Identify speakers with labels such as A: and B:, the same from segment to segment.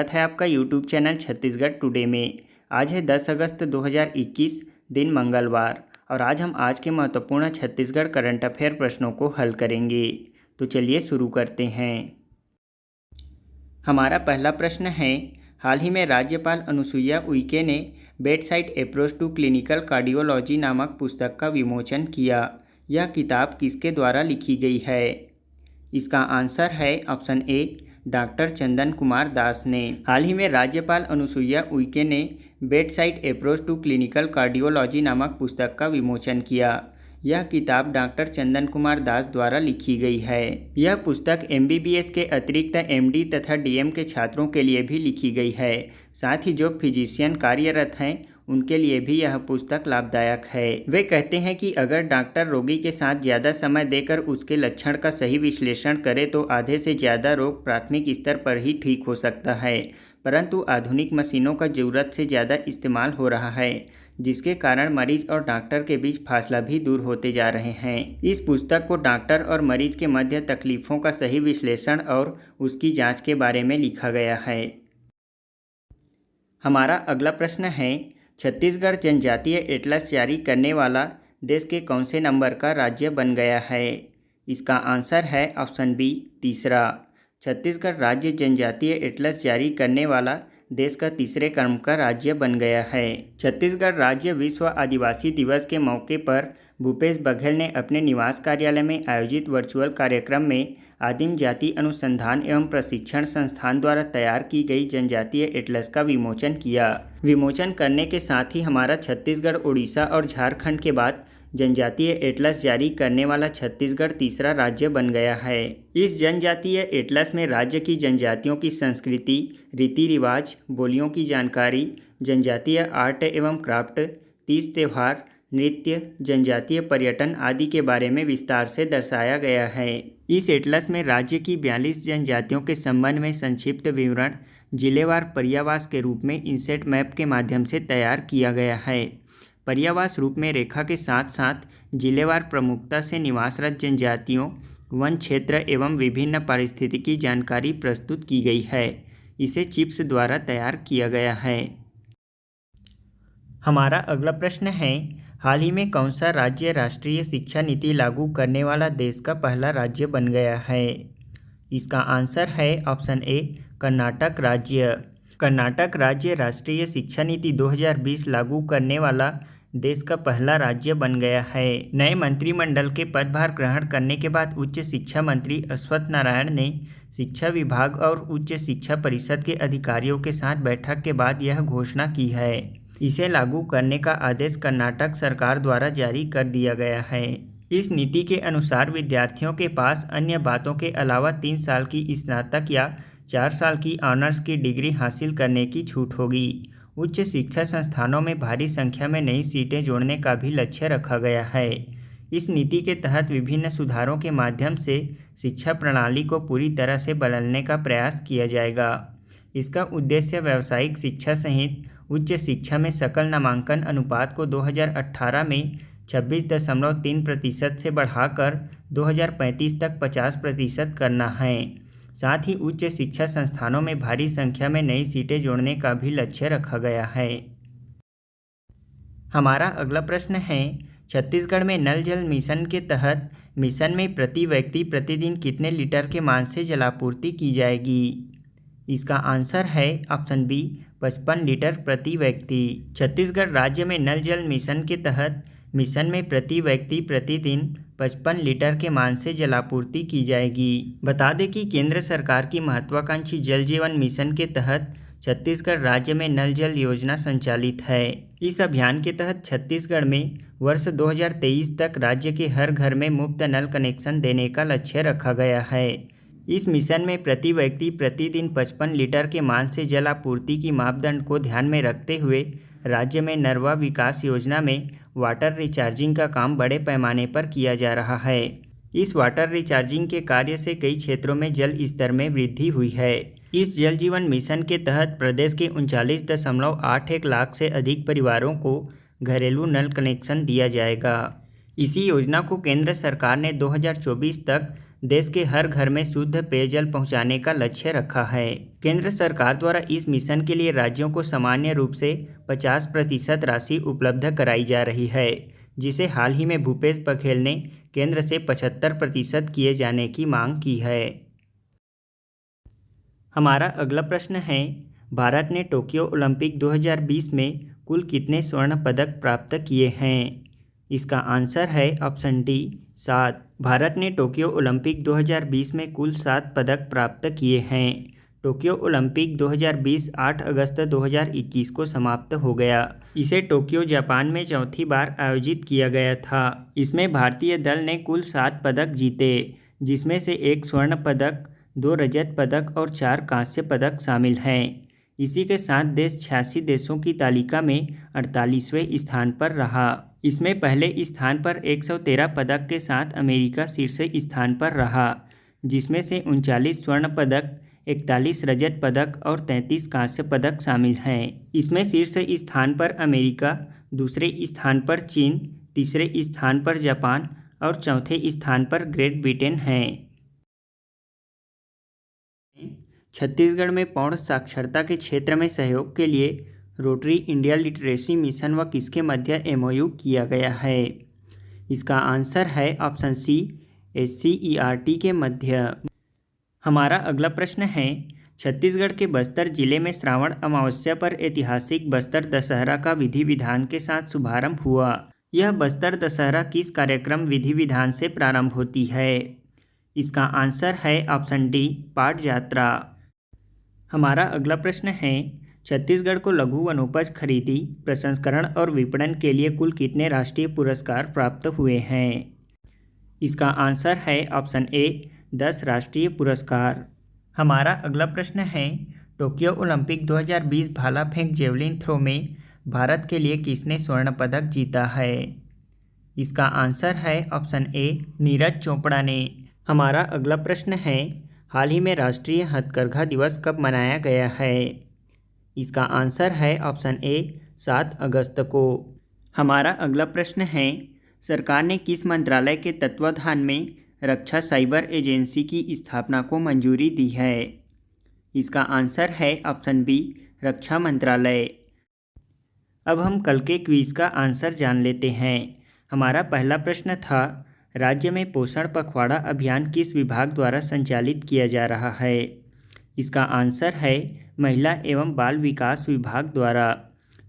A: स्वागत है आपका YouTube चैनल छत्तीसगढ़ टुडे में। आज है 10 अगस्त 2021 दिन मंगलवार और आज के महत्वपूर्ण छत्तीसगढ़ करंट अफेयर प्रश्नों को हल करेंगे। तो चलिए शुरू करते हैं। हमारा पहला प्रश्न है, हाल ही में राज्यपाल अनुसुईया उइके ने bedside approach to clinical cardiology नामक पुस्तक का विमोचन किया। यह किताब किसके द्वारा लिखी गई है? इसका आंसर है option A, doctor Chandan Kumar Das ने। हाल ही में राज्यपाल अनुसुईया उइके ने bedside approach to clinical cardiology नामक पुस्तक का विमोचन किया। यह किताब डॉक्टर चंदन कुमार दास द्वारा लिखी गई है। यह पुस्तक MBBS के अतिरिक्त MD तथा DM के छात्रों के लिए भी लिखी गई है। साथ ही जो फिजिशियन कार्यरत हैं उनके लिए भी यह पुस्तक लाभदायक है। वे कहते हैं कि अगर डॉक्टर रोगी के साथ ज़्यादा समय देकर उसके लक्षण का सही विश्लेषण करे तो आधे से ज़्यादा रोग प्राथमिक स्तर पर ही ठीक हो सकता है, परंतु आधुनिक मशीनों का ज़रूरत से ज़्यादा इस्तेमाल हो रहा है, जिसके कारण मरीज और डॉक्टर के बीच फासला भी दूर होते जा रहे हैं। इस पुस्तक को डॉक्टर और मरीज के मध्य तकलीफ़ों का सही विश्लेषण और उसकी जाँच के बारे में लिखा गया है। हमारा अगला प्रश्न है, छत्तीसगढ़ जनजातीय एटलस जारी करने वाला देश के कौन से नंबर का राज्य बन गया है? इसका आंसर है ऑप्शन बी, तीसरा। छत्तीसगढ़ राज्य जनजातीय एटलस जारी करने वाला देश का तीसरे क्रम का राज्य बन गया है। छत्तीसगढ़ राज्य विश्व आदिवासी दिवस के मौके पर भूपेश बघेल ने अपने निवास कार्यालय में आयोजित वर्चुअल कार्यक्रम में आदिम जाति अनुसंधान एवं प्रशिक्षण संस्थान द्वारा तैयार की गई जनजातीय एटलस का विमोचन किया। विमोचन करने के साथ ही हमारा छत्तीसगढ़, उड़ीसा और झारखंड के बाद जनजातीय एटलस जारी करने वाला छत्तीसगढ़ तीसरा राज्य बन गया है। इस जनजातीय एटलस में राज्य की जनजातियों की संस्कृति, रीति रिवाज, बोलियों की जानकारी, जनजातीय आर्ट एवं क्राफ्ट, तीज त्योहार, नृत्य, जनजातीय पर्यटन आदि के बारे में विस्तार से दर्शाया गया है। इस एटलस में राज्य की 42 जनजातियों के संबंध में संक्षिप्त विवरण जिलेवार पर्यावास के रूप में इनसेट मैप के माध्यम से तैयार किया गया है। पर्यावास रूप में रेखा के साथ साथ जिलेवार प्रमुखता से निवासरत जनजातियों, वन क्षेत्र एवं विभिन्न पारिस्थितिकी जानकारी प्रस्तुत की गई है। इसे चिप्स द्वारा तैयार किया गया है। हमारा अगला प्रश्न है, हाल ही में कौन सा राज्य राष्ट्रीय शिक्षा नीति लागू करने वाला देश का पहला राज्य बन गया है? इसका आंसर है ऑप्शन ए, कर्नाटक राज्य। कर्नाटक राज्य राष्ट्रीय शिक्षा नीति 2020 लागू करने वाला देश का पहला राज्य बन गया है। नए मंत्रिमंडल के पदभार ग्रहण करने के बाद उच्च शिक्षा मंत्री अश्वत्थ नारायण ने शिक्षा विभाग और उच्च शिक्षा परिषद के अधिकारियों के साथ बैठक के बाद यह घोषणा की है। इसे लागू करने का आदेश कर्नाटक सरकार द्वारा जारी कर दिया गया है। इस नीति के अनुसार विद्यार्थियों के पास अन्य बातों के अलावा 3 साल की स्नातक या 4 साल की ऑनर्स की डिग्री हासिल करने की छूट होगी। उच्च शिक्षा संस्थानों में भारी संख्या में नई सीटें जोड़ने का भी लक्ष्य रखा गया है। इस नीति के तहत विभिन्न सुधारों के माध्यम से शिक्षा प्रणाली को पूरी तरह से बदलने का प्रयास किया जाएगा। इसका उद्देश्य व्यावसायिक शिक्षा सहित उच्च शिक्षा में सकल नामांकन अनुपात को 2018 में 26.3% से बढ़ाकर 2035 तक 50% करना है। साथ ही उच्च शिक्षा संस्थानों में भारी संख्या में नई सीटें जोड़ने का भी लक्ष्य रखा गया है। हमारा अगला प्रश्न है, छत्तीसगढ़ में नल जल मिशन के तहत मिशन में प्रति व्यक्ति प्रतिदिन कितने लीटर के मान से जलापूर्ति की जाएगी? इसका आंसर है ऑप्शन बी, 55 लीटर प्रति व्यक्ति। छत्तीसगढ़ राज्य में नल जल मिशन के तहत मिशन में प्रति व्यक्ति प्रतिदिन 55 लीटर के मान से जलापूर्ति की जाएगी। बता दें कि केंद्र सरकार की महत्वाकांक्षी जल जीवन मिशन के तहत छत्तीसगढ़ राज्य में नल जल योजना संचालित है। इस अभियान के तहत छत्तीसगढ़ में वर्ष 2023 तक राज्य के हर घर में मुफ्त नल कनेक्शन देने का लक्ष्य रखा गया है। इस मिशन में प्रति व्यक्ति प्रतिदिन 55 लीटर के मान से जल आपूर्ति की मापदंड को ध्यान में रखते हुए राज्य में नरवा विकास योजना में वाटर रिचार्जिंग का काम बड़े पैमाने पर किया जा रहा है। इस वाटर रिचार्जिंग के कार्य से कई क्षेत्रों में जल स्तर में वृद्धि हुई है। इस जल जीवन मिशन के तहत प्रदेश के 39.81 लाख से अधिक परिवारों को घरेलू नल कनेक्शन दिया जाएगा। इसी योजना को केंद्र सरकार ने 2024 तक देश के हर घर में शुद्ध पेयजल पहुंचाने का लक्ष्य रखा है। केंद्र सरकार द्वारा इस मिशन के लिए राज्यों को सामान्य रूप से 50% राशि उपलब्ध कराई जा रही है, जिसे हाल ही में भूपेश बघेल ने केंद्र से 75% किए जाने की मांग की है। हमारा अगला प्रश्न है, भारत ने टोक्यो ओलंपिक 2020 में कुल कितने स्वर्ण पदक प्राप्त किए हैं? इसका आंसर है ऑप्शन डी 7। भारत ने टोक्यो ओलंपिक 2020 में कुल 7 पदक प्राप्त किए हैं। टोक्यो ओलंपिक 2020 8 अगस्त 2021 को समाप्त हो गया। इसे टोक्यो जापान में चौथी बार आयोजित किया गया था। इसमें भारतीय दल ने कुल 7 पदक जीते, जिसमें से 1 स्वर्ण पदक, 2 रजत पदक और 4 कांस्य पदक शामिल हैं। इसी के साथ देश 86 देशों की तालिका में 48वें स्थान पर रहा। इसमें पहले स्थान पर 113 पदक के साथ अमेरिका शीर्ष स्थान पर रहा, जिसमें से 39 स्वर्ण पदक, 41 रजत पदक और 33 कांस्य पदक शामिल हैं। इसमें शीर्ष स्थान पर अमेरिका, दूसरे स्थान पर चीन, तीसरे स्थान पर जापान और चौथे स्थान पर ग्रेट ब्रिटेन हैं। छत्तीसगढ़ में पौध साक्षरता के क्षेत्र में सहयोग के लिए रोटरी इंडिया लिटरेसी मिशन व किसके मध्य एमओयू किया गया है? इसका आंसर है ऑप्शन सी SCERT के मध्य। हमारा अगला प्रश्न है, छत्तीसगढ़ के बस्तर जिले में श्रावण अमावस्या पर ऐतिहासिक बस्तर दशहरा का विधि विधान के साथ शुभारंभ हुआ। यह बस्तर दशहरा किस कार्यक्रम विधि विधान से प्रारंभ होती है? इसका आंसर है ऑप्शन डी पाट यात्रा। हमारा अगला प्रश्न है, छत्तीसगढ़ को लघु वनोपज खरीदी, प्रसंस्करण और विपणन के लिए कुल कितने राष्ट्रीय पुरस्कार प्राप्त हुए हैं? इसका आंसर है ऑप्शन ए 10 राष्ट्रीय पुरस्कार। हमारा अगला प्रश्न है, टोक्यो ओलंपिक 2020 भाला फेंक जेवलिन थ्रो में भारत के लिए किसने स्वर्ण पदक जीता है? इसका आंसर है ऑप्शन ए नीरज चोपड़ा ने। हमारा अगला प्रश्न है, हाल ही में राष्ट्रीय हथकरघा दिवस कब मनाया गया है? इसका आंसर है ऑप्शन ए 7 अगस्त को। हमारा अगला प्रश्न है, सरकार ने किस मंत्रालय के तत्वाधान में रक्षा साइबर एजेंसी की स्थापना को मंजूरी दी है? इसका आंसर है ऑप्शन बी रक्षा मंत्रालय। अब हम कल के क्विज का आंसर जान लेते हैं। हमारा पहला प्रश्न था, राज्य में पोषण पखवाड़ा अभियान किस विभाग द्वारा संचालित किया जा रहा है? इसका आंसर है महिला एवं बाल विकास विभाग द्वारा।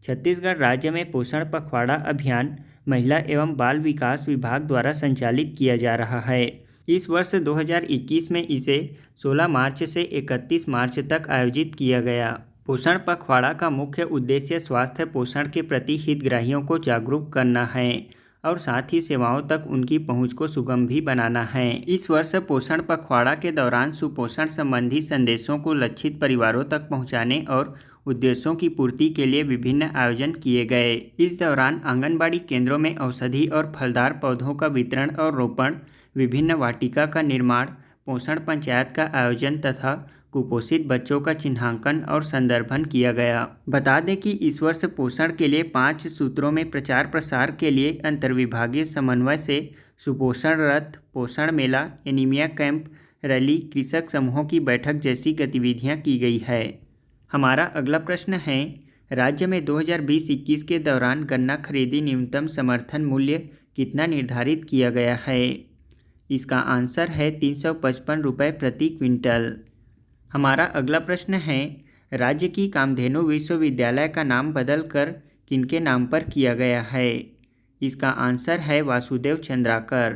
A: छत्तीसगढ़ राज्य में पोषण पखवाड़ा अभियान महिला एवं बाल विकास विभाग द्वारा संचालित किया जा रहा है। इस वर्ष 2021 में इसे 16 मार्च से 31 मार्च तक आयोजित किया गया। पोषण पखवाड़ा का मुख्य उद्देश्य स्वास्थ्य पोषण के प्रति हितग्राहियों को जागरूक करना है और साथ ही सेवाओं तक उनकी पहुंच को सुगम भी बनाना है। इस वर्ष पोषण पखवाड़ा के दौरान सुपोषण संबंधी संदेशों को लक्षित परिवारों तक पहुंचाने और उद्देश्यों की पूर्ति के लिए विभिन्न आयोजन किए गए। इस दौरान आंगनबाड़ी केंद्रों में औषधि और फलदार पौधों का वितरण और रोपण, विभिन्न वाटिका का निर्माण, पोषण पंचायत का आयोजन तथा कुपोषित बच्चों का चिन्हांकन और संदर्भन किया गया। बता दें कि इस वर्ष पोषण के लिए 5 सूत्रों में प्रचार प्रसार के लिए अंतर्विभागीय समन्वय से सुपोषण रथ, पोषण मेला, एनीमिया कैंप, रैली, कृषक समूहों की बैठक जैसी गतिविधियां की गई है। हमारा अगला प्रश्न है, राज्य में 2020-21 के दौरान गन्ना खरीदी न्यूनतम समर्थन मूल्य कितना निर्धारित किया गया है? इसका आंसर है 355 रुपये प्रति क्विंटल। हमारा अगला प्रश्न है, राज्य की कामधेनु विश्वविद्यालय का नाम बदलकर किनके नाम पर किया गया है? इसका आंसर है वासुदेव चंद्राकर।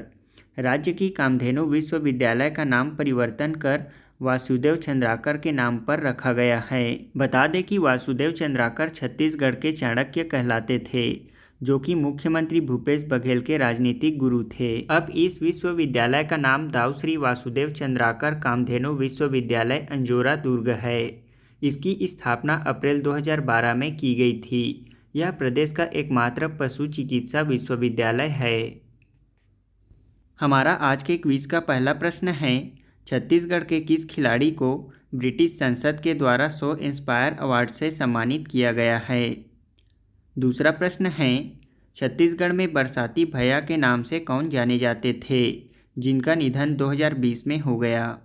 A: राज्य की कामधेनु विश्वविद्यालय का नाम परिवर्तन कर वासुदेव चंद्राकर के नाम पर रखा गया है। बता दें कि वासुदेव चंद्राकर छत्तीसगढ़ के चाणक्य कहलाते थे, जो कि मुख्यमंत्री भूपेश बघेल के राजनीतिक गुरु थे। अब इस विश्वविद्यालय का नाम दाऊ श्री वासुदेव चंद्राकर कामधेनु विश्वविद्यालय अंजोरा दुर्ग है। इसकी स्थापना अप्रैल 2012 में की गई थी। यह प्रदेश का एकमात्र पशु चिकित्सा विश्वविद्यालय है। हमारा आज के क्विज का पहला प्रश्न है, छत्तीसगढ़ के किस खिलाड़ी को ब्रिटिश संसद के द्वारा शो इंस्पायर अवार्ड से सम्मानित किया गया है? दूसरा प्रश्न है, छत्तीसगढ़ में बरसाती भैया के नाम से कौन जाने जाते थे, जिनका निधन 2020 में हो गया।